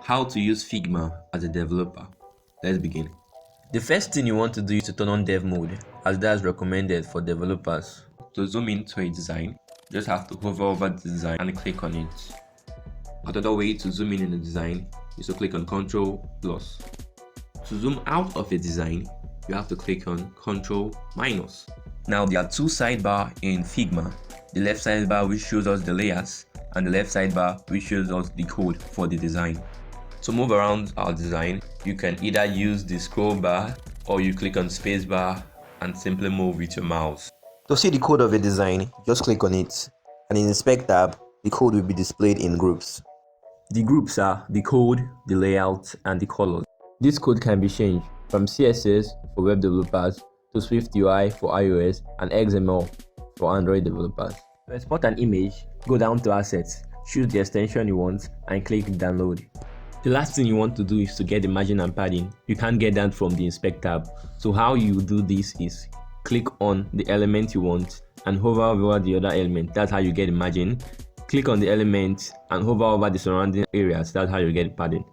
How to use Figma as a developer. Let's begin. The first thing you want to do is to turn on dev mode, as that is recommended for developers. To zoom into a design, you just have to hover over the design and click on it. Another way to zoom in the design is to click on Ctrl+. To zoom out of a design, you have to click on Ctrl-. Now there are two sidebars in Figma. The left sidebar which shows us the layers and the left sidebar which shows us the code for the design. To move around our design, you can either use the scroll bar or you click on spacebar and simply move with your mouse. To see the code of a design, just click on it, and in the Inspect tab, the code will be displayed in groups. The groups are the code, the layout, and the colors. This code can be changed from CSS for web developers to SwiftUI for iOS and XML for Android developers. To export an image, go down to Assets, choose the extension you want, and click Download. The last thing you want to do is to get the margin and padding. You can't get that from the Inspect tab. So how you do this is click on the element you want and hover over the other element. That's how you get the margin. Click on the element and hover over the surrounding areas. That's how you get the padding.